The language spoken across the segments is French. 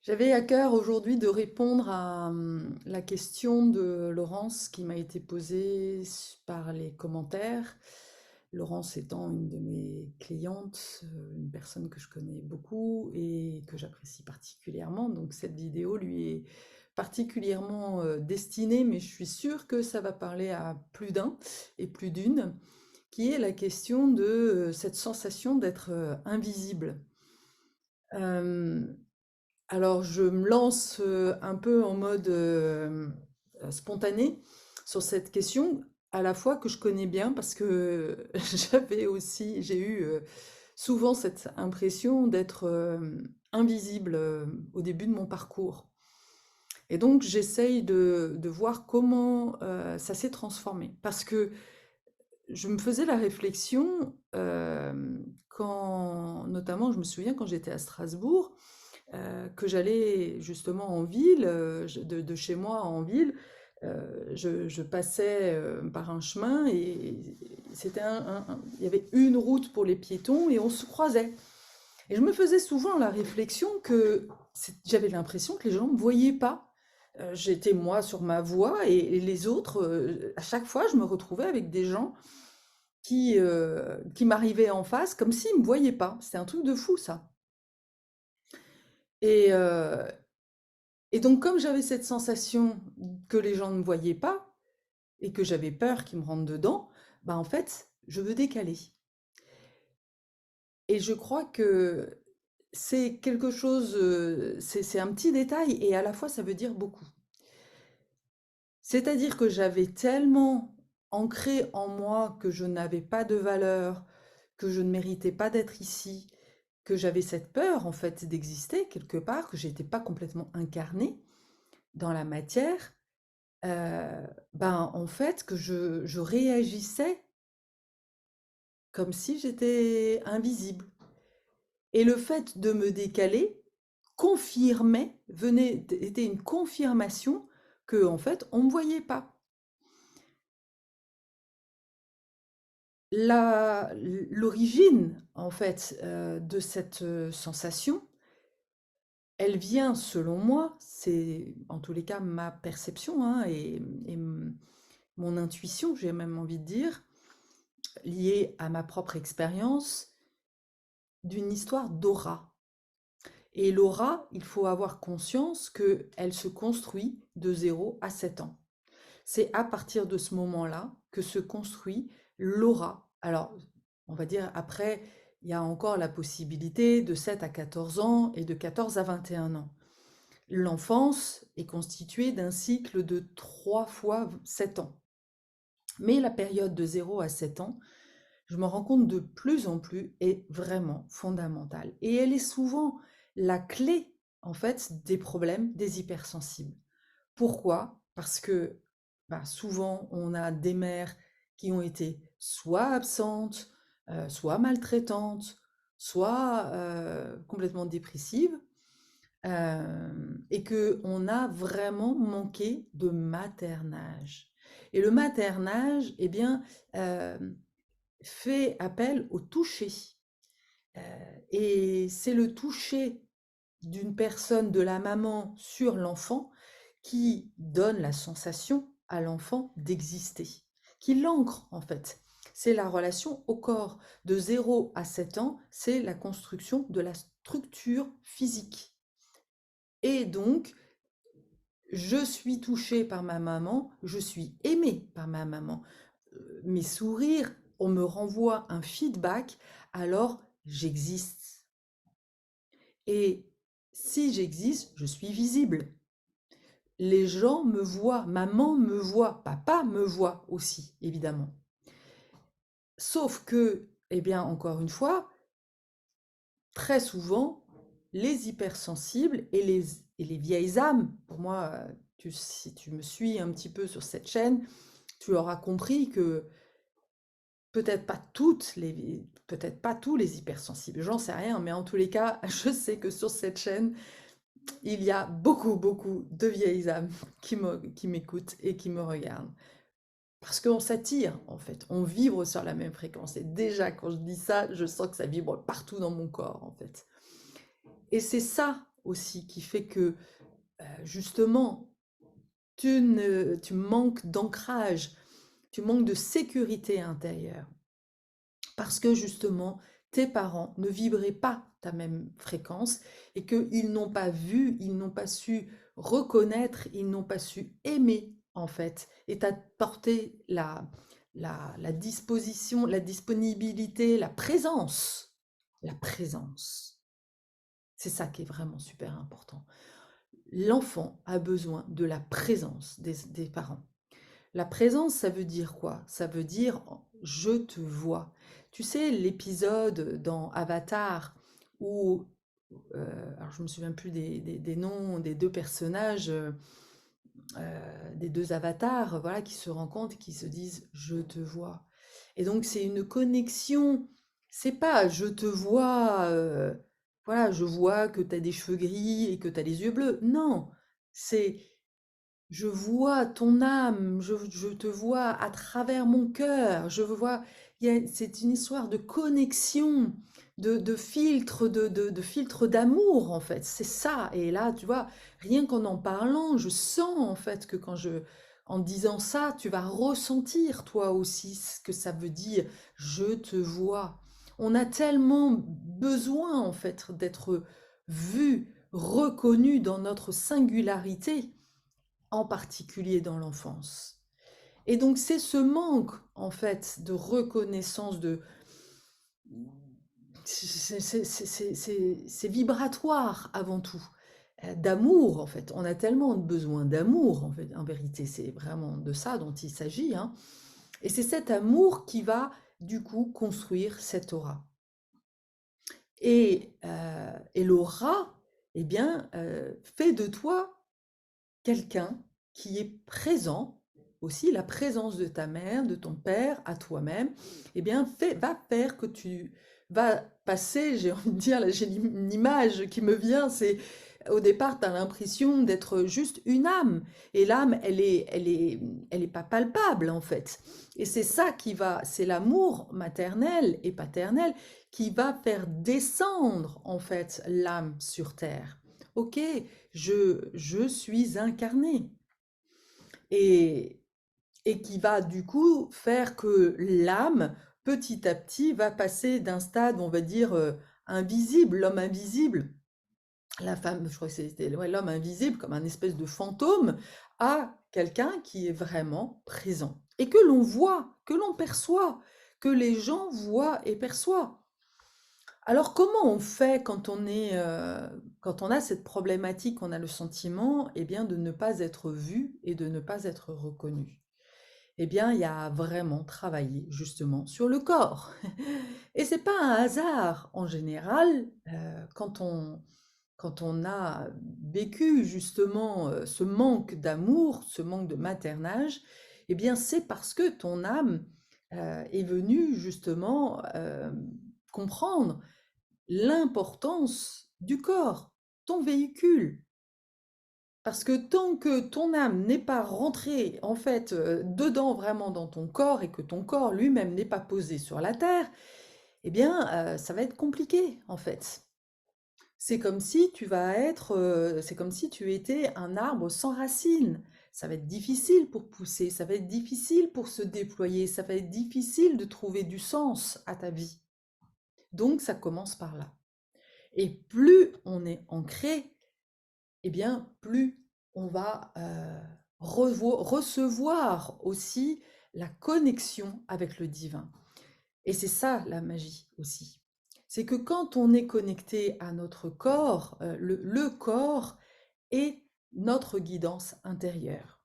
J'avais à cœur aujourd'hui de répondre à la question de Laurence qui m'a été posée par les commentaires. Laurence étant une de mes clientes, une personne que je connais beaucoup et que j'apprécie particulièrement. Donc cette vidéo lui est particulièrement destinée, mais je suis sûre que ça va parler à plus d'un et plus d'une, qui est la question de cette sensation d'être invisible. Euh, alors, je me lance un peu en mode spontané sur cette question, à la fois que je connais bien parce que j'ai eu souvent cette impression d'être invisible au début de mon parcours. Et donc, j'essaye de voir comment ça s'est transformé. Parce que je me faisais la réflexion quand, notamment, je me souviens quand j'étais à Strasbourg, que j'allais justement en ville, de chez moi en ville, je passais par un chemin et c'était il y avait une route pour les piétons et on se croisait. Et je me faisais souvent la réflexion que j'avais l'impression que les gens ne me voyaient pas. J'étais moi sur ma voie et les autres, à chaque fois, je me retrouvais avec des gens qui m'arrivaient en face comme s'ils ne me voyaient pas. C'était un truc de fou, ça. Et, euh, Et donc, comme j'avais cette sensation que les gens ne me voyaient pas et que j'avais peur qu'ils me rentrent dedans, bah en fait, je veux décaler. Et je crois que c'est quelque chose, c'est un petit détail et à la fois ça veut dire beaucoup. C'est-à-dire que j'avais tellement ancré en moi que je n'avais pas de valeur, que je ne méritais pas d'être ici, que j'avais cette peur en fait d'exister quelque part, que j'étais pas complètement incarnée dans la matière. Ben, en fait, que je réagissais comme si j'étais invisible. Et le fait de me décaler était une confirmation que, en fait, on ne me voyait pas. L'origine, en fait, de cette sensation, elle vient, selon moi, c'est en tous les cas ma perception hein, mon intuition, j'ai même envie de dire, liée à ma propre expérience, d'une histoire d'aura. Et l'aura, il faut avoir conscience qu'elle se construit de 0 à 7 ans. C'est à partir de ce moment-là que se construit l'aura. Alors, on va dire, après, il y a encore la possibilité de 7 à 14 ans et de 14 à 21 ans. L'enfance est constituée d'un cycle de 3 fois 7 ans. Mais la période de 0 à 7 ans, je me rends compte de plus en plus, est vraiment fondamentale. Et elle est souvent la clé, en fait, des problèmes des hypersensibles. Pourquoi? Parce que bah, souvent, on a des mères qui ont été soit absentes, soit maltraitantes, soit complètement dépressives, et qu'on a vraiment manqué de maternage. Et le maternage, eh bien, fait appel au toucher. Et c'est le toucher d'une personne, de la maman sur l'enfant, qui donne la sensation à l'enfant d'exister, qui l'ancre en fait. C'est la relation au corps. De 0 à 7 ans, c'est la construction de la structure physique. Et donc, je suis touchée par ma maman, je suis aimée par ma maman. Mes sourires, on me renvoie un feedback, alors j'existe. Et si j'existe, je suis visible. Les gens me voient, maman me voit, papa me voit aussi, évidemment. Sauf que, eh bien, encore une fois, très souvent, les hypersensibles et les vieilles âmes, pour moi, si tu me suis un petit peu sur cette chaîne, tu auras compris que peut-être pas tous les hypersensibles, j'en sais rien, mais en tous les cas, je sais que sur cette chaîne, il y a beaucoup, beaucoup de vieilles âmes qui m'écoutent et qui me regardent. Parce qu'on s'attire, en fait, on vibre sur la même fréquence. Et déjà, quand je dis ça, je sens que ça vibre partout dans mon corps, en fait. Et c'est ça, aussi qui fait que, justement, tu manques d'ancrage, tu manques de sécurité intérieure. Parce que justement, tes parents ne vibraient pas ta même fréquence et qu'ils n'ont pas vu, ils n'ont pas su reconnaître, ils n'ont pas su aimer, en fait, et t'apporter la disposition, la disponibilité, la présence. La présence. C'est ça qui est vraiment super important. L'enfant a besoin de la présence des parents. La présence, ça veut dire quoi? Ça veut dire je te vois. Tu sais, l'épisode dans Avatar où, alors je me souviens plus des noms des deux personnages, des deux avatars, voilà, qui se rencontrent, qui se disent je te vois. Et donc c'est une connexion. C'est pas je te vois, voilà, je vois que tu as des cheveux gris et que tu as les yeux bleus. Non, c'est je vois ton âme, je te vois à travers mon cœur, je vois, c'est une histoire de connexion, de filtre, de filtre d'amour en fait, c'est ça. Et là, tu vois, rien qu'en en parlant, je sens en fait que en disant ça, tu vas ressentir toi aussi ce que ça veut dire, je te vois. On a tellement besoin en fait d'être vu, reconnu dans notre singularité en particulier dans l'enfance. Et donc c'est ce manque en fait de reconnaissance de c'est vibratoire avant tout, d'amour en fait. On a tellement besoin d'amour en fait, en vérité, c'est vraiment de ça dont il s'agit, hein. Et c'est cet amour qui va du coup construire cette aura. Et l'aura, eh bien, fait de toi quelqu'un qui est présent, aussi la présence de ta mère, de ton père, à toi-même, eh bien, va faire que tu vas passer, j'ai envie de dire, là, j'ai une image qui me vient, c'est au départ, tu as l'impression d'être juste une âme, et l'âme, elle est pas palpable en fait. Et c'est ça qui va, c'est l'amour maternel et paternel qui va faire descendre en fait l'âme sur terre. Ok, je suis incarné. Et, et qui va du coup faire que l'âme, petit à petit, va passer d'un stade, on va dire, invisible, l'homme invisible, la femme, je crois que c'était ouais, l'homme invisible, comme un espèce de fantôme, à quelqu'un qui est vraiment présent. Et que l'on voit, que l'on perçoit, que les gens voient et perçoivent. Alors, comment on fait quand quand on a cette problématique, on a le sentiment, eh bien, de ne pas être vu et de ne pas être reconnu? Eh bien, il y a vraiment travaillé justement sur le corps. Et c'est pas un hasard en général, quand on a vécu justement ce manque d'amour, ce manque de maternage, eh bien, c'est parce que ton âme est venue justement comprendre l'importance du corps, ton véhicule. Parce que tant que ton âme n'est pas rentrée, en fait, dedans vraiment dans ton corps et que ton corps lui-même n'est pas posé sur la terre, eh bien, ça va être compliqué, en fait. C'est comme si c'est comme si tu étais un arbre sans racines. Ça va être difficile pour pousser, ça va être difficile pour se déployer, ça va être difficile de trouver du sens à ta vie. Donc ça commence par là. Et plus on est ancré, eh bien, plus on va recevoir aussi la connexion avec le divin. Et c'est ça la magie aussi. C'est que quand on est connecté à notre corps, le corps est notre guidance intérieure.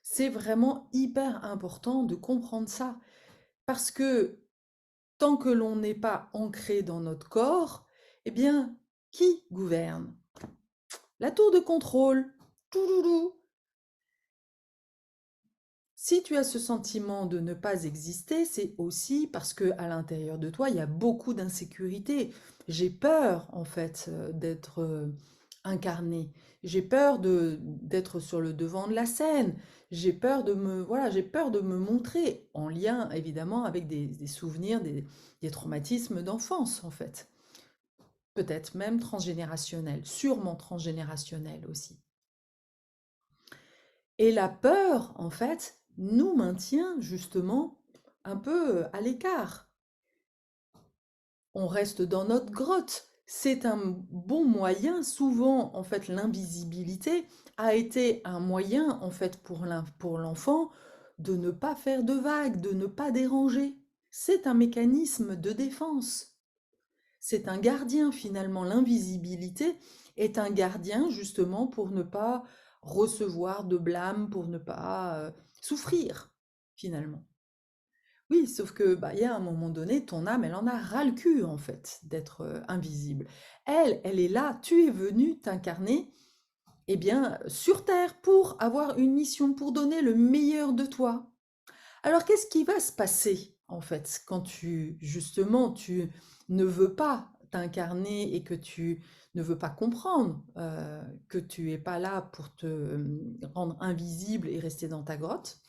C'est vraiment hyper important de comprendre ça. Parce que tant que l'on n'est pas ancré dans notre corps, eh bien, qui gouverne? La tour de contrôle. Touloulou. Si tu as ce sentiment de ne pas exister, c'est aussi parce que à l'intérieur de toi, il y a beaucoup d'insécurité. J'ai peur, en fait, d'être incarnée. J'ai peur d'être sur le devant de la scène. Voilà, j'ai peur de me montrer en lien, évidemment, avec des souvenirs, des traumatismes d'enfance, en fait. peut-être même transgénérationnel, sûrement transgénérationnel aussi. Et la peur, en fait, nous maintient justement un peu à l'écart. On reste dans notre grotte. C'est un bon moyen, souvent, en fait, l'invisibilité a été un moyen, en fait, pour l'enfant de ne pas faire de vagues, de ne pas déranger. C'est un mécanisme de défense. C'est un gardien, finalement. L'invisibilité est un gardien, justement, pour ne pas recevoir de blâme, pour ne pas souffrir, finalement. Oui, sauf que, bah, il y a un moment donné, ton âme, elle en a ras le cul, en fait, d'être invisible. Elle est là, tu es venu t'incarner, eh bien, sur Terre, pour avoir une mission, pour donner le meilleur de toi. Alors, qu'est-ce qui va se passer, en fait, quand justement, tu ne veux pas t'incarner et que tu ne veux pas comprendre que tu es pas là pour te rendre invisible et rester dans ta grotte?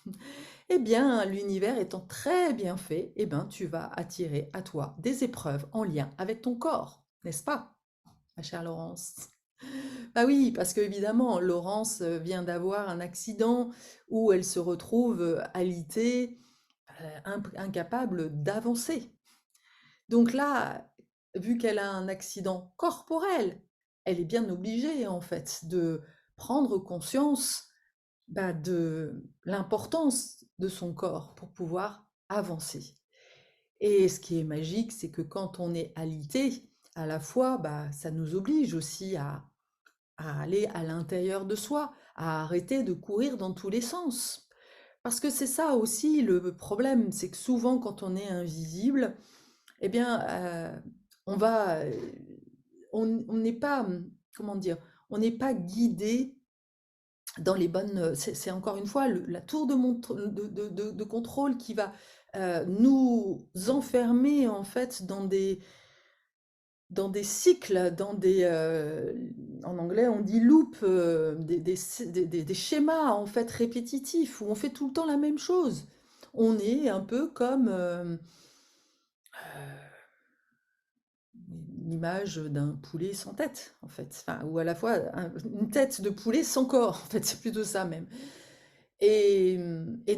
Eh bien, l'univers étant très bien fait, eh ben, tu vas attirer à toi des épreuves en lien avec ton corps, n'est-ce pas, ma chère Laurence? Bah oui, parce qu'évidemment, Laurence vient d'avoir un accident où elle se retrouve alitée, incapable d'avancer. Donc là, vu qu'elle a un accident corporel, elle est bien obligée, en fait, de prendre conscience bah, de l'importance de son corps pour pouvoir avancer. Et ce qui est magique, c'est que quand on est alité, à la fois, bah, ça nous oblige aussi à aller à l'intérieur de soi, à arrêter de courir dans tous les sens. Parce que c'est ça aussi le problème, c'est que souvent quand on est invisible, eh bien, on va, on n'est pas, comment dire, on n'est pas guidé dans les bonnes, c'est encore une fois la tour de contrôle qui va nous enfermer en fait dans des cycles, en anglais on dit loop, des schémas en fait répétitifs où on fait tout le temps la même chose. On est un peu comme l'image d'un poulet sans tête en fait, enfin, ou à la fois une tête de poulet sans corps en fait, c'est plutôt ça même. Et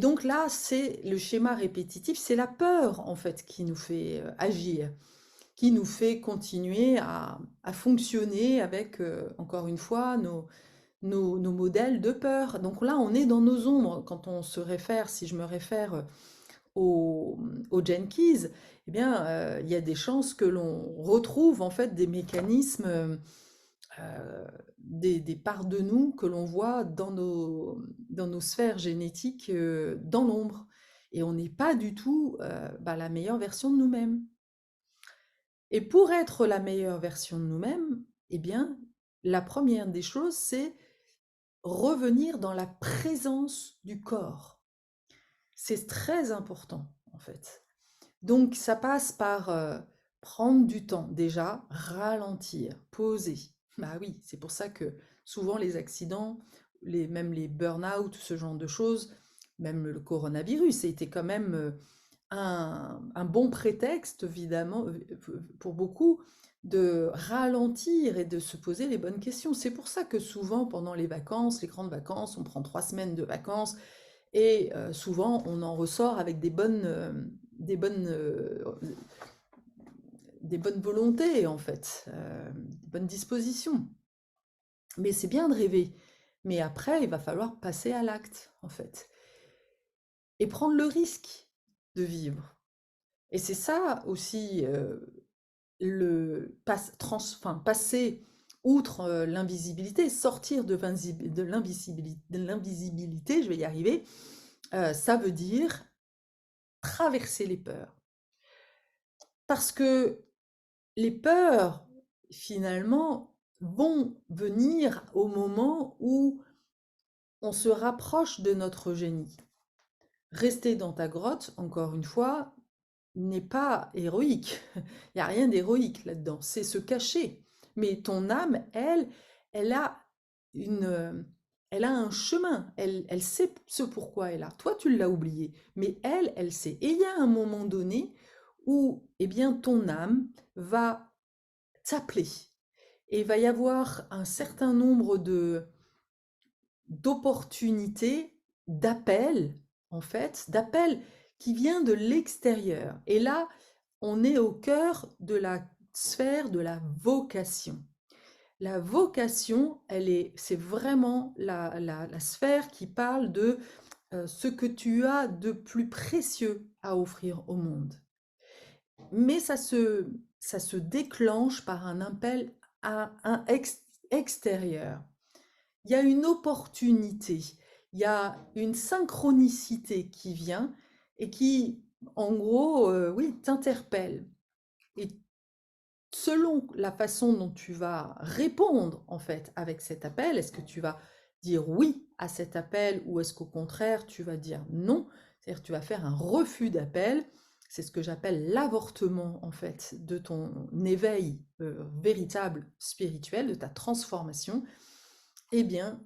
donc là, c'est le schéma répétitif, c'est la peur en fait qui nous fait agir, qui nous fait continuer à fonctionner avec, encore une fois, nos modèles de peur. Donc là, on est dans nos ombres. Quand on se réfère, si je me réfère au Jenkins, eh bien, il y a des chances que l'on retrouve en fait des mécanismes des parts de nous que l'on voit dans nos sphères génétiques dans l'ombre. Et on n'est pas du tout bah, la meilleure version de nous-mêmes. Et pour être la meilleure version de nous-mêmes, eh bien, la première des choses, c'est revenir dans la présence du corps. C'est très important, en fait. Donc, ça passe par prendre du temps, déjà, ralentir, poser. Bah oui, c'est pour ça que souvent les accidents, même les burn-out, ce genre de choses, même le coronavirus, a été quand même un bon prétexte, évidemment, pour beaucoup, de ralentir et de se poser les bonnes questions. C'est pour ça que souvent, pendant les vacances, les grandes vacances, on prend 3 semaines de vacances et souvent, on en ressort avec des bonnes, des bonnes volontés, en fait, des bonnes dispositions. Mais c'est bien de rêver. Mais après, il va falloir passer à l'acte, en fait. Et prendre le risque de vivre. Et c'est ça aussi, passer outre l'invisibilité, sortir de l'invisibilité, je vais y arriver, ça veut dire traverser les peurs. Parce que les peurs, finalement, vont venir au moment où on se rapproche de notre génie. Rester dans ta grotte, encore une fois, n'est pas héroïque. Il n'y a rien d'héroïque là-dedans. C'est se cacher. Mais ton âme, elle a elle a un chemin. Elle sait ce pourquoi elle a. Toi, tu l'as oublié. Mais elle sait. Et il y a un moment donné où, eh bien, ton âme va t'appeler. Et il va y avoir un certain nombre d'opportunités, d'appels, en fait, d'appels qui viennent de l'extérieur. Et là, on est au cœur de la sphère de la vocation. La vocation, c'est vraiment la sphère qui parle de ce que tu as de plus précieux à offrir au monde. Mais ça se déclenche par un appel à extérieur. Il y a une opportunité, il y a une synchronicité qui vient et qui, en gros, oui, t'interpelle. Et selon la façon dont tu vas répondre, en fait, avec cet appel, est-ce que tu vas dire oui à cet appel ou est-ce qu'au contraire, tu vas dire non? C'est-à-dire que tu vas faire un refus d'appel. C'est ce que j'appelle l'avortement, en fait, de ton éveil véritable spirituel, de ta transformation. Eh bien,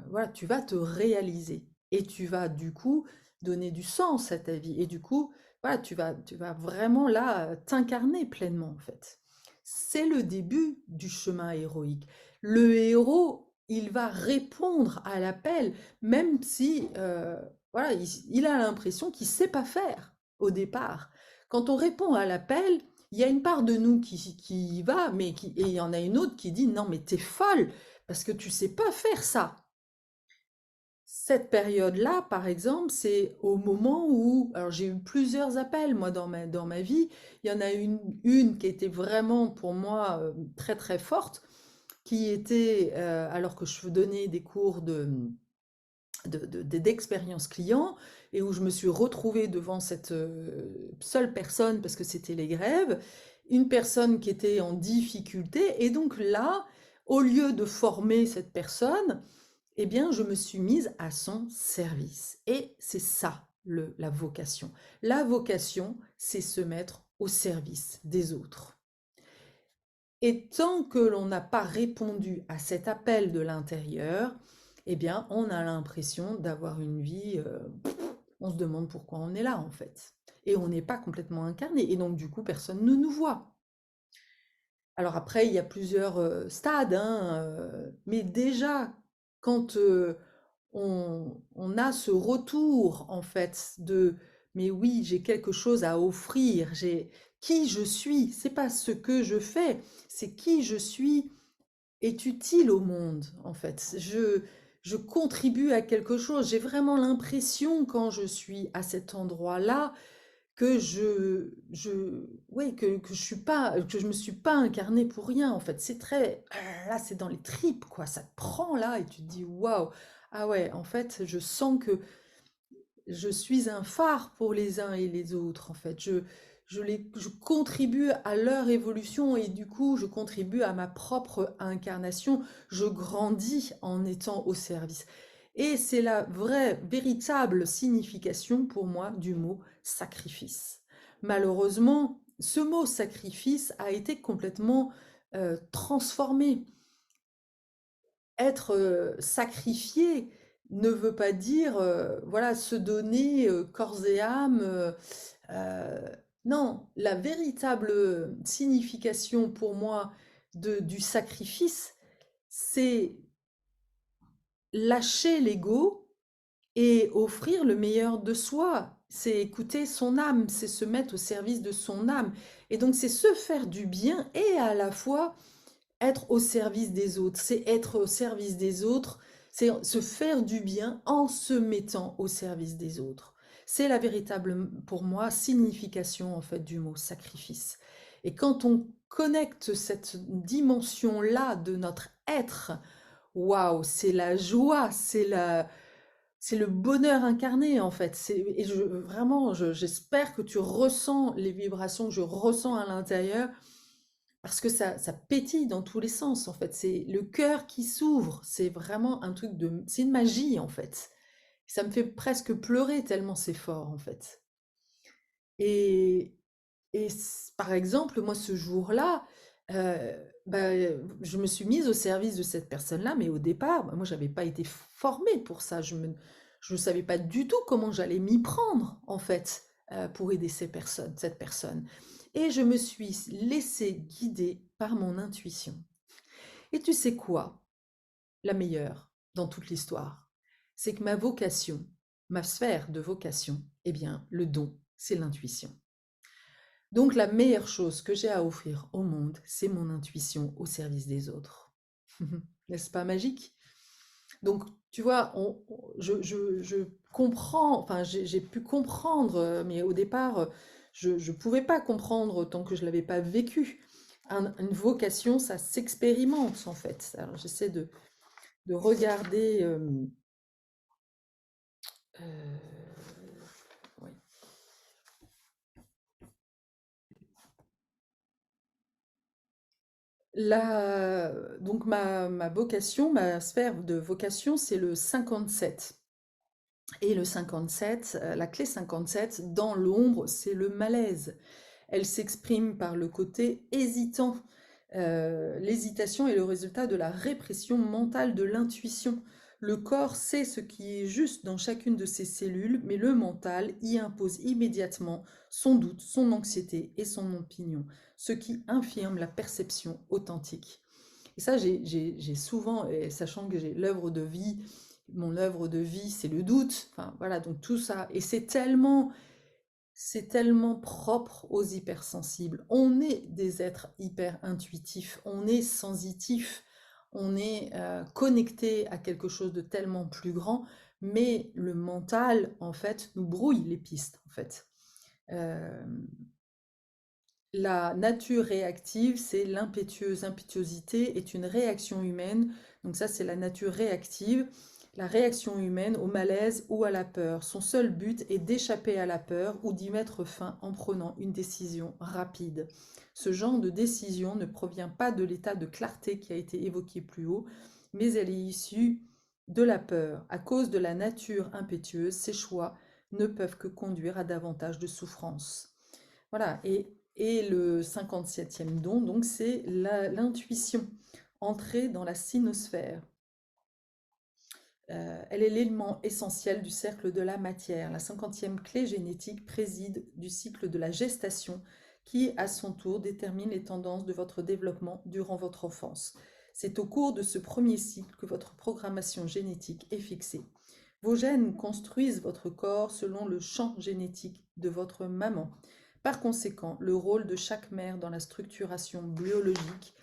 voilà, tu vas te réaliser et tu vas du coup donner du sens à ta vie et du coup, voilà, tu vas vraiment là t'incarner pleinement en fait. C'est le début du chemin héroïque. Le héros, il va répondre à l'appel, même si, voilà, il a l'impression qu'il sait pas faire au départ. Quand on répond à l'appel, il y a une part de nous qui y va, et il y en a une autre qui dit non mais t'es folle, parce que tu sais pas faire ça. Cette période-là, par exemple, c'est au moment où, alors j'ai eu plusieurs appels, moi, dans ma vie. Il y en a une qui était vraiment pour moi très très forte, qui était, alors que je donnais des cours d'expérience client, et où je me suis retrouvée devant cette seule personne, parce que c'était les grèves, une personne qui était en difficulté, et donc là, au lieu de former cette personne, eh bien, je me suis mise à son service. Et c'est ça, la vocation. La vocation, c'est se mettre au service des autres. Et tant que l'on n'a pas répondu à cet appel de l'intérieur, eh bien, on a l'impression d'avoir une vie, on se demande pourquoi on est là, en fait. Et on n'est pas complètement incarné. Et donc, du coup, personne ne nous voit. Alors après, il y a plusieurs stades, hein, mais déjà, quand on a ce retour, en fait, de mais oui, j'ai quelque chose à offrir, j'ai qui je suis, c'est pas ce que je fais, c'est qui je suis est utile au monde, en fait. Je contribue à quelque chose. J'ai vraiment l'impression, quand je suis à cet endroit-là, que ouais, que je suis pas, que je me suis pas incarnée pour rien, en fait. C'est très, là, c'est dans les tripes, quoi. Ça te prend là et tu te dis, waouh, ah ouais, en fait, je sens que je suis un phare pour les uns et les autres, en fait. Je contribue à leur évolution et du coup, je contribue à ma propre incarnation. Je grandis en étant au service. Et c'est la vraie, véritable signification pour moi du mot sacrifice. Malheureusement, ce mot sacrifice a été complètement transformé. Être sacrifié ne veut pas dire voilà, se donner corps et âme. Euh, non, la véritable signification pour moi du sacrifice, c'est lâcher l'ego et offrir le meilleur de soi. C'est écouter son âme, c'est se mettre au service de son âme. Et donc c'est se faire du bien et à la fois être au service des autres. C'est être au service des autres, c'est se faire du bien en se mettant au service des autres. C'est la véritable, pour moi, signification en fait du mot sacrifice. Et quand on connecte cette dimension-là de notre être, waouh, c'est la joie, c'est le bonheur incarné en fait. Et vraiment, j'espère que tu ressens les vibrations que je ressens à l'intérieur parce que ça pétille dans tous les sens en fait. C'est le cœur qui s'ouvre. C'est vraiment un truc c'est une magie en fait. Ça me fait presque pleurer tellement c'est fort en fait. Et, par exemple, moi ce jour-là, bah, je me suis mise au service de cette personne-là, mais au départ, bah, moi j'avais pas été formée pour ça. Je ne savais pas du tout comment j'allais m'y prendre en fait pour aider cette personne. et je me suis laissée guider par mon intuition. Et tu sais quoi? La meilleure dans toute l'histoire, c'est que ma vocation, ma sphère de vocation, eh bien, le don, c'est l'intuition. Donc la meilleure chose que j'ai à offrir au monde, c'est mon intuition au service des autres. N'est-ce pas magique? Donc, tu vois, je comprends, enfin, j'ai pu comprendre, mais au départ, je ne pouvais pas comprendre tant que je ne l'avais pas vécu. Une vocation, ça s'expérimente, en fait. Alors, j'essaie de regarder. Euh, ouais. Donc, ma vocation, ma sphère de vocation, c'est le 57. Et le 57, la clé 57, dans l'ombre, c'est le malaise. Elle s'exprime par le côté hésitant. L'hésitation est le résultat de la répression mentale de l'intuition. Le corps sait ce qui est juste dans chacune de ses cellules, mais le mental y impose immédiatement son doute, son anxiété et son opinion, ce qui infirme la perception authentique. Et ça, j'ai souvent, et sachant que j'ai l'œuvre de vie, mon œuvre de vie, c'est le doute. Enfin, voilà, donc tout ça. Et c'est tellement propre aux hypersensibles. On est des êtres hyper intuitifs, on est sensitifs, on est connecté à quelque chose de tellement plus grand, mais le mental, en fait, nous brouille les pistes, en fait. Euh, la nature réactive, c'est l'impétueuse. Impétuosité est une réaction humaine. Donc ça, c'est la nature réactive. La réaction humaine au malaise ou à la peur. Son seul but est d'échapper à la peur ou d'y mettre fin en prenant une décision rapide. Ce genre de décision ne provient pas de l'état de clarté qui a été évoqué plus haut, mais elle est issue de la peur. À cause de la nature impétueuse, ces choix ne peuvent que conduire à davantage de souffrance. Voilà, et le 57e don, donc c'est l'intuition, entrer dans la sinosphère. Elle est l'élément essentiel du cercle de la matière. La 50e clé génétique préside du cycle de la gestation qui, à son tour, détermine les tendances de votre développement durant votre enfance. C'est au cours de ce premier cycle que votre programmation génétique est fixée. Vos gènes construisent votre corps selon le champ génétique de votre maman. Par conséquent, le rôle de chaque mère dans la structuration biologique,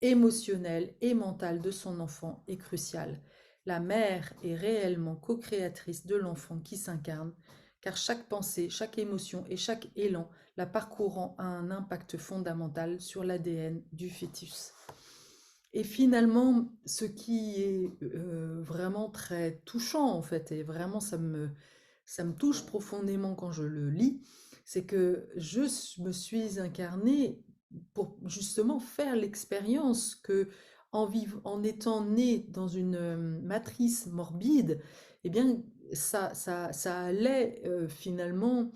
émotionnelle et mentale de son enfant est crucial. La mère est réellement co-créatrice de l'enfant qui s'incarne, car chaque pensée, chaque émotion et chaque élan la parcourant a un impact fondamental sur l'ADN du fœtus. Et finalement, ce qui est vraiment très touchant, en fait, et vraiment ça me touche profondément quand je le lis, c'est que je me suis incarnée pour justement faire l'expérience que en étant née dans une matrice morbide, eh bien, ça allait finalement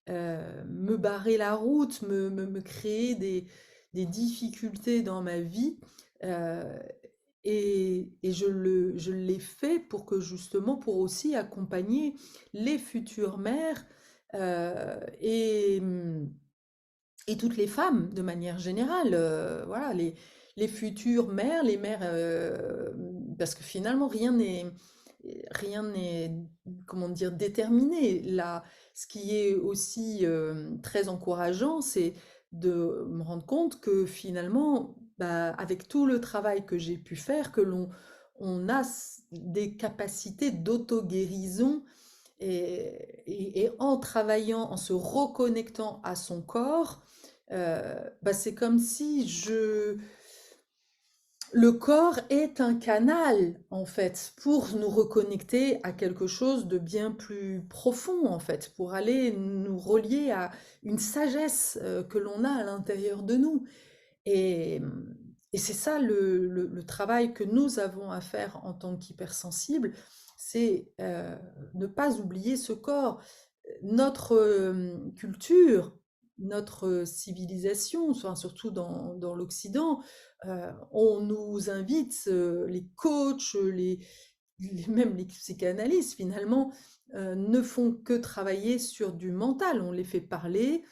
me barrer la route, me créer des difficultés dans ma vie. euh, et je l'ai fait pour que justement, pour aussi accompagner les futures mères et toutes les femmes de manière générale. Voilà, les futures mères, les mères, parce que finalement, rien n'est, comment dire, déterminé. Là, ce qui est aussi très encourageant, c'est de me rendre compte que finalement, bah, avec tout le travail que j'ai pu faire, on a des capacités d'auto-guérison et en travaillant, en se reconnectant à son corps, bah, c'est comme si le corps est un canal, en fait, pour nous reconnecter à quelque chose de bien plus profond, en fait, pour aller nous relier à une sagesse que l'on a à l'intérieur de nous. Et, et c'est ça le travail que nous avons à faire en tant qu'hypersensibles, c'est ne pas oublier ce corps. Notre culture, notre civilisation, enfin, surtout dans l'Occident, on nous invite, les coachs, même les psychanalystes finalement, ne font que travailler sur du mental. On les fait parler,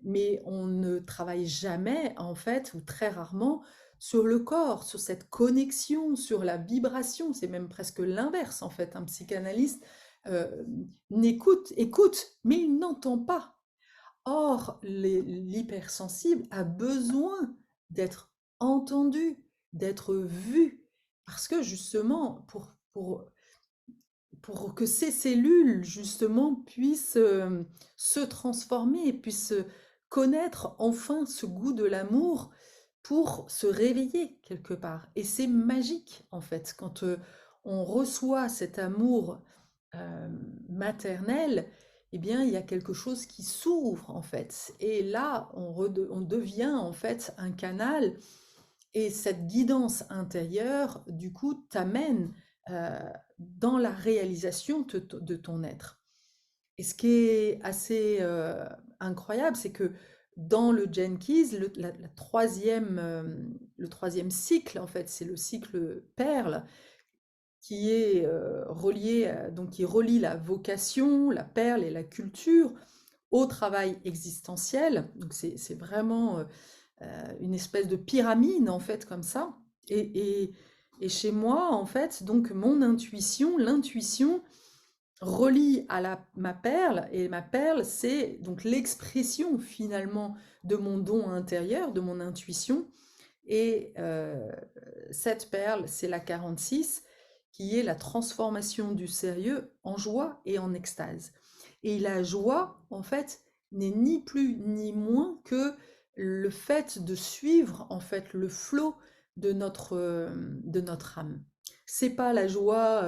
mais on ne travaille jamais, en fait, ou très rarement, sur le corps, sur cette connexion, sur la vibration. C'est même presque l'inverse, en fait. Un psychanalyste écoute, mais il n'entend pas. Or, l'hypersensible a besoin d'être entendu, d'être vu, parce que justement, pour que ces cellules, justement, puissent se transformer, puissent connaître enfin ce goût de l'amour pour se réveiller quelque part. Et c'est magique, en fait, quand on reçoit cet amour euh, maternel, eh bien, il y a quelque chose qui s'ouvre, en fait. Et là, on devient, en fait, un canal. Et cette guidance intérieure, du coup, t'amène euh, dans la réalisation de ton être. Et ce qui est assez incroyable, c'est que dans le Jenkins, le troisième cycle, en fait, c'est le cycle Perle, qui est relié, donc qui relie la vocation, la perle et la culture au travail existentiel. Donc c'est vraiment une espèce de pyramide, en fait, comme ça. Et, et, et chez moi, en fait, donc mon intuition, l'intuition relie à ma perle, et ma perle, c'est donc l'expression finalement de mon don intérieur, de mon intuition. Et cette perle, c'est la 46, qui est la transformation du sérieux en joie et en extase. Et la joie, en fait, n'est ni plus ni moins que le fait de suivre, en fait, le flot de notre âme. C'est pas la joie,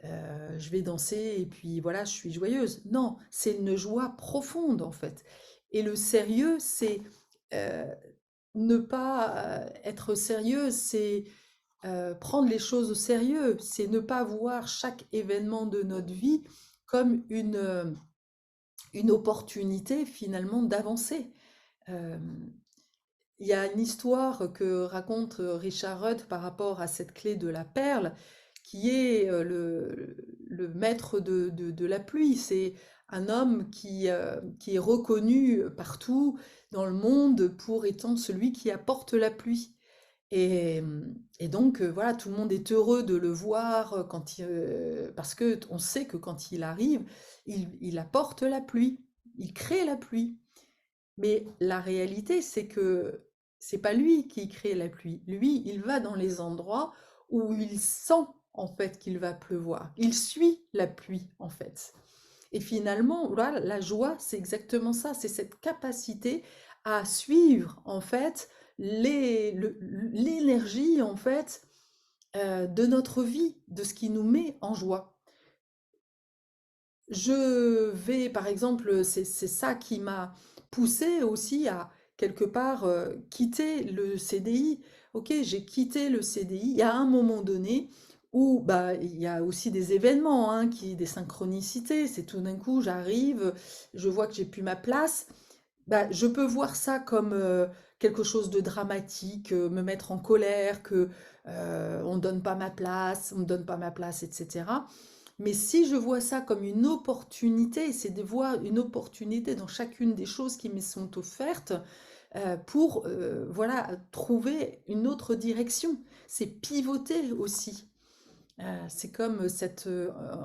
je vais danser et puis voilà, je suis joyeuse. Non, c'est une joie profonde, en fait. Et le sérieux, c'est euh, ne pas être sérieux, c'est prendre les choses au sérieux, c'est ne pas voir chaque événement de notre vie comme une opportunité finalement d'avancer. Euh, il y a une histoire que raconte Richard Rudd par rapport à cette clé de la perle, qui est le maître de la pluie. C'est un homme qui est reconnu partout dans le monde pour étant celui qui apporte la pluie. Et, et donc, voilà, tout le monde est heureux de le voir parce que on sait que quand il arrive, il apporte la pluie, il crée la pluie. Mais la réalité, c'est que c'est pas lui qui crée la pluie. Lui, il va dans les endroits où il sent en fait qu'il va pleuvoir. Il suit la pluie en fait. Et finalement, voilà, la joie, c'est exactement ça. C'est cette capacité à suivre en fait l'énergie en fait de notre vie, de ce qui nous met en joie. Je vais, par exemple, c'est ça qui m'a poussé aussi à quelque part quitter le CDI. Ok, j'ai quitté le CDI. Il y a un moment donné où bah, il y a aussi des événements, hein, des synchronicités. C'est tout d'un coup, j'arrive, je vois que j'ai plus ma place. Bah, je peux voir ça comme quelque chose de dramatique, me mettre en colère, que on donne pas ma place, on me donne pas ma place, etc. Mais si je vois ça comme une opportunité, c'est de voir une opportunité dans chacune des choses qui me sont offertes pour voilà, trouver une autre direction. C'est pivoter aussi. C'est comme cette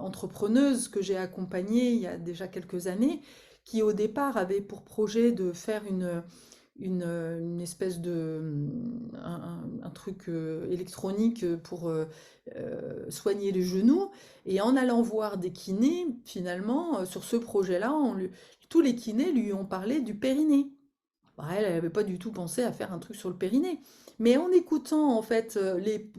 entrepreneuse que j'ai accompagnée il y a déjà quelques années, qui au départ avait pour projet de faire une espèce un truc électronique pour soigner les genoux. Et en allant voir des kinés, finalement, sur ce projet-là, tous les kinés lui ont parlé du périnée. Bah, elle n'avait pas du tout pensé à faire un truc sur le périnée. Mais en écoutant en fait les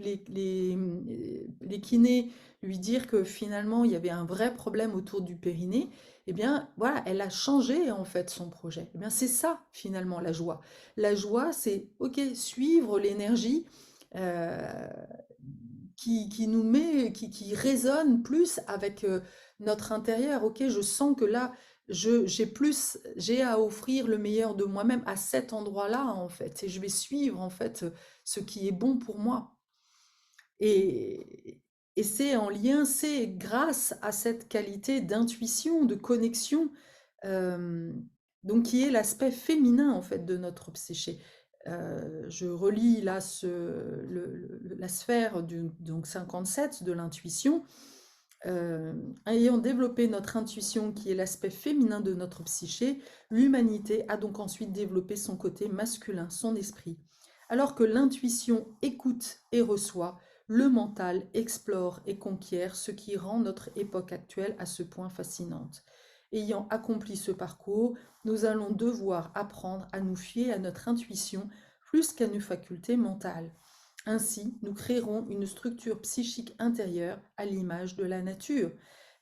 kinés lui dire que finalement il y avait un vrai problème autour du périnée, eh bien voilà, elle a changé en fait son projet. Eh bien c'est ça finalement la joie. La joie, c'est ok, suivre l'énergie euh, qui nous met, qui résonne plus avec notre intérieur. Ok, je sens que là, j'ai à offrir le meilleur de moi-même à cet endroit-là, en fait, et je vais suivre, en fait, ce qui est bon pour moi. Et, et c'est en lien, c'est grâce à cette qualité d'intuition, de connexion, euh, donc qui est l'aspect féminin en fait de notre psyché. Je relis là la sphère donc 57 de l'intuition. Ayant développé notre intuition qui est l'aspect féminin de notre psyché, l'humanité a donc ensuite développé son côté masculin, son esprit. Alors que l'intuition écoute et reçoit, le mental explore et conquiert, ce qui rend notre époque actuelle à ce point fascinante. Ayant accompli ce parcours, nous allons devoir apprendre à nous fier à notre intuition plus qu'à nos facultés mentales. Ainsi, nous créerons une structure psychique intérieure à l'image de la nature.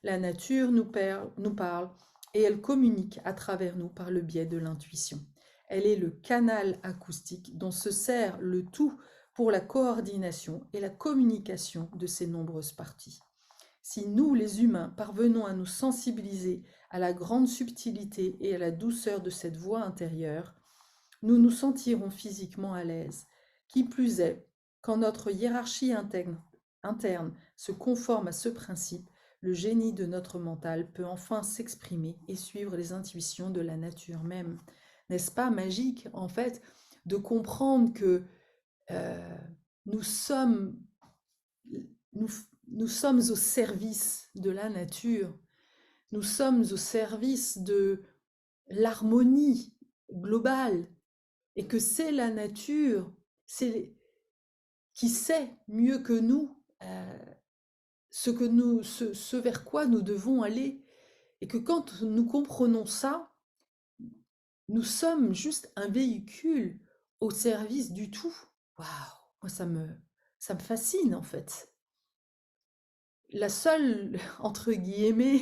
La nature nous parle et elle communique à travers nous par le biais de l'intuition. Elle est le canal acoustique dont se sert le tout pour la coordination et la communication de ces nombreuses parties. Si nous, les humains, parvenons à nous sensibiliser à la grande subtilité et à la douceur de cette voix intérieure, nous nous sentirons physiquement à l'aise. Qui plus est, quand notre hiérarchie interne se conforme à ce principe, le génie de notre mental peut enfin s'exprimer et suivre les intuitions de la nature même. N'est-ce pas magique, en fait, de comprendre que euh, nous sommes, nous, nous sommes au service de la nature, nous sommes au service de l'harmonie globale, et que c'est la nature qui sait mieux que nous ce vers quoi nous devons aller. Et que quand nous comprenons ça, nous sommes juste un véhicule au service du tout. Waouh, moi ça me fascine en fait. La seule, entre guillemets,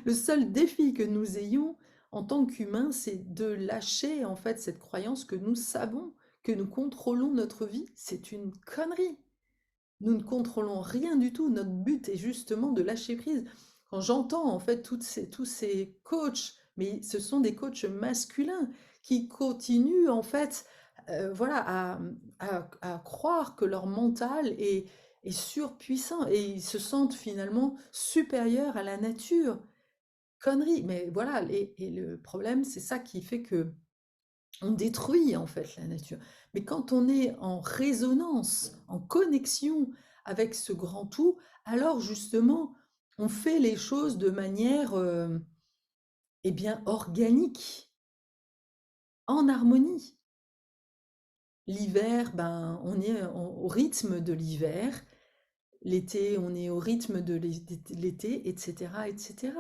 le seul défi que nous ayons en tant qu'humains, c'est de lâcher en fait cette croyance que nous savons que nous contrôlons notre vie. C'est une connerie. Nous ne contrôlons rien du tout. Notre but est justement de lâcher prise. Quand j'entends en fait tous ces coachs, mais ce sont des coachs masculins qui continuent en fait, voilà, à croire que leur mental est surpuissant et ils se sentent finalement supérieurs à la nature. Connerie, mais voilà, et le problème, c'est ça qui fait que on détruit en fait la nature. Mais quand on est en résonance, en connexion avec ce grand tout, alors justement, on fait les choses de manière eh bien organique, en harmonie. L'hiver, ben, on est au rythme de l'hiver. L'été, on est au rythme de l'été, etc., etc.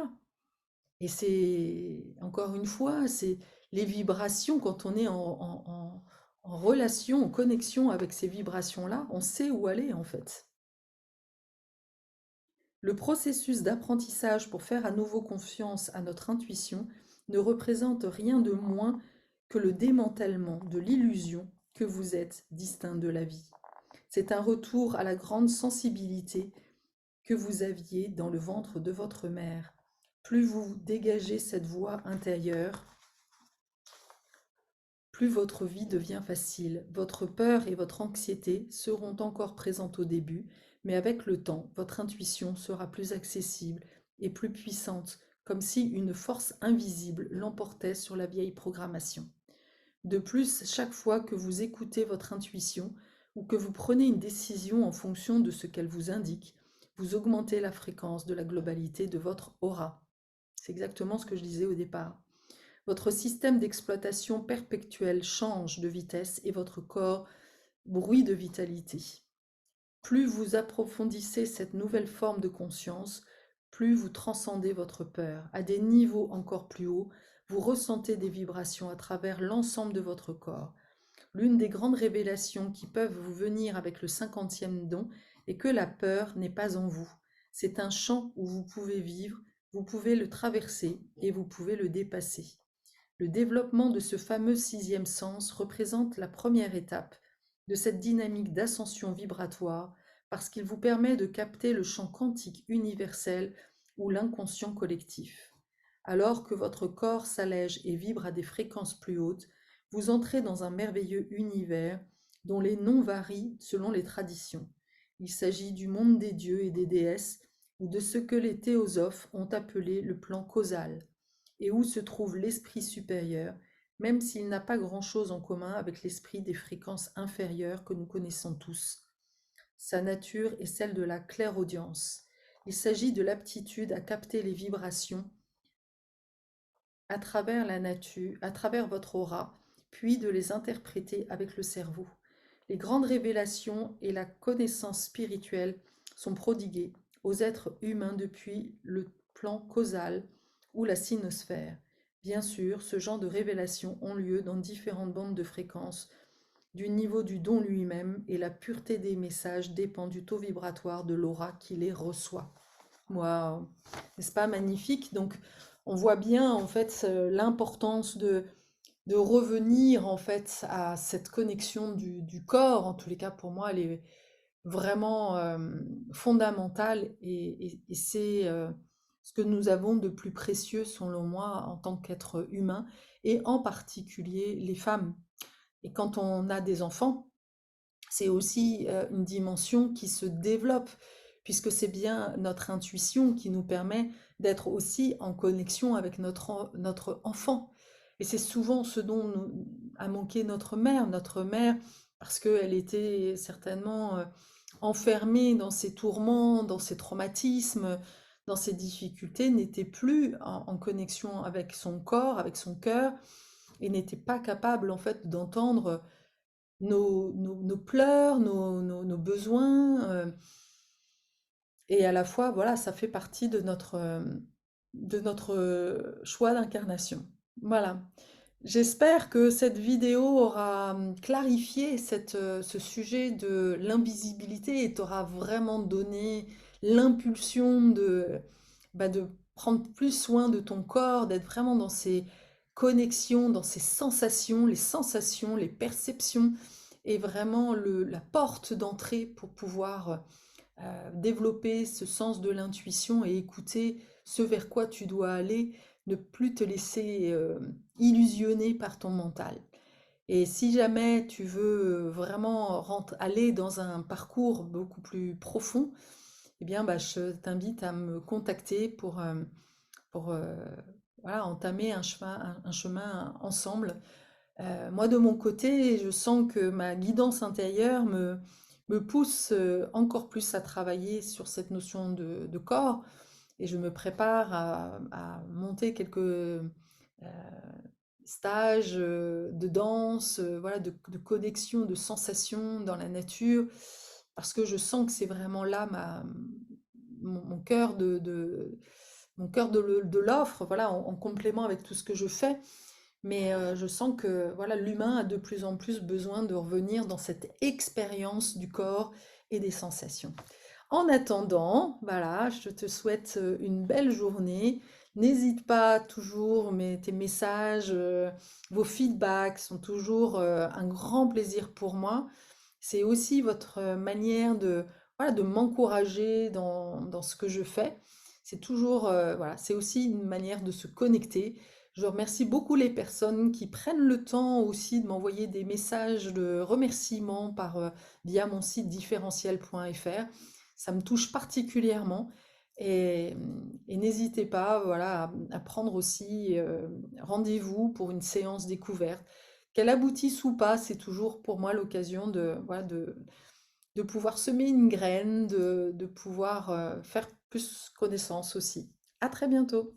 Et c'est, encore une fois, c'est les vibrations, quand on est en relation, en connexion avec ces vibrations-là, on sait où aller en fait. Le processus d'apprentissage pour faire à nouveau confiance à notre intuition ne représente rien de moins que le démantèlement de l'illusion que vous êtes distinct de la vie. C'est un retour à la grande sensibilité que vous aviez dans le ventre de votre mère. Plus vous dégagez cette voix intérieure, plus votre vie devient facile. Votre peur et votre anxiété seront encore présentes au début, mais avec le temps, votre intuition sera plus accessible et plus puissante, comme si une force invisible l'emportait sur la vieille programmation. De plus, chaque fois que vous écoutez votre intuition ou que vous prenez une décision en fonction de ce qu'elle vous indique, vous augmentez la fréquence de la globalité de votre aura. C'est exactement ce que je disais au départ. Votre système d'exploitation perpétuelle change de vitesse et votre corps bruit de vitalité. Plus vous approfondissez cette nouvelle forme de conscience, plus vous transcendez votre peur. À des niveaux encore plus hauts, vous ressentez des vibrations à travers l'ensemble de votre corps. L'une des grandes révélations qui peuvent vous venir avec le 50e don est que la peur n'est pas en vous. C'est un champ où vous pouvez vivre, vous pouvez le traverser et vous pouvez le dépasser. Le développement de ce fameux 6e sens représente la première étape de cette dynamique d'ascension vibratoire parce qu'il vous permet de capter le champ quantique universel ou l'inconscient collectif. Alors que votre corps s'allège et vibre à des fréquences plus hautes, vous entrez dans un merveilleux univers dont les noms varient selon les traditions. Il s'agit du monde des dieux et des déesses ou de ce que les théosophes ont appelé le plan causal. et où se trouve l'esprit supérieur, même s'il n'a pas grand-chose en commun avec l'esprit des fréquences inférieures que nous connaissons tous. Sa nature est celle de la clairaudience. Il s'agit de l'aptitude à capter les vibrations à travers la nature, à travers votre aura, puis de les interpréter avec le cerveau. Les grandes révélations et la connaissance spirituelle sont prodiguées aux êtres humains depuis le plan causal ou la sinosphère. Bien sûr, ce genre de révélations ont lieu dans différentes bandes de fréquences, du niveau du don lui-même, et la pureté des messages dépend du taux vibratoire de l'aura qui les reçoit. Waouh, n'est-ce pas magnifique? Donc, on voit bien en fait l'importance de revenir en fait à cette connexion du corps. En tous les cas, pour moi, elle est vraiment fondamentale et c'est ce que nous avons de plus précieux, selon moi, en tant qu'être humain, et en particulier les femmes. Et quand on a des enfants, c'est aussi une dimension qui se développe, puisque c'est bien notre intuition qui nous permet d'être aussi en connexion avec notre enfant. Et c'est souvent ce dont a manqué notre mère, parce qu'elle était certainement enfermée dans ses tourments, dans ses traumatismes, dans ses difficultés, n'était plus en connexion avec son corps, avec son cœur, et n'était pas capable en fait d'entendre nos pleurs, nos besoins. Et à la fois, voilà, ça fait partie de notre choix d'incarnation. Voilà. J'espère que cette vidéo aura clarifié ce sujet de l'invisibilité et t'aura vraiment donné l'impulsion de prendre plus soin de ton corps, d'être vraiment dans ces connexions, dans ces sensations, les perceptions, et vraiment la porte d'entrée pour pouvoir développer ce sens de l'intuition et écouter ce vers quoi tu dois aller, ne plus te laisser illusionner par ton mental. Et si jamais tu veux vraiment aller dans un parcours beaucoup plus profond, eh bien, bah, je t'invite à me contacter pour voilà, entamer un chemin ensemble. Moi, de mon côté, je sens que ma guidance intérieure me pousse encore plus à travailler sur cette notion de corps, et je me prépare à monter quelques stages de danse, voilà, de connexion, de sensations dans la nature, parce que je sens que c'est vraiment là mon cœur mon cœur de l'offre, voilà, en complément avec tout ce que je fais. Mais je sens que voilà, l'humain a de plus en plus besoin de revenir dans cette expérience du corps et des sensations. En attendant, voilà, je te souhaite une belle journée. N'hésite pas toujours, mais tes messages, vos feedbacks sont toujours un grand plaisir pour moi. C'est aussi votre manière voilà, de m'encourager dans ce que je fais. C'est toujours, voilà, c'est aussi une manière de se connecter. Je remercie beaucoup les personnes qui prennent le temps aussi de m'envoyer des messages de remerciement via mon site différentiel.fr. Ça me touche particulièrement, et n'hésitez pas, voilà, à prendre aussi rendez-vous pour une séance découverte. Qu'elle aboutisse ou pas, c'est toujours pour moi l'occasion voilà, de pouvoir semer une graine, de pouvoir faire plus connaissance aussi. À très bientôt.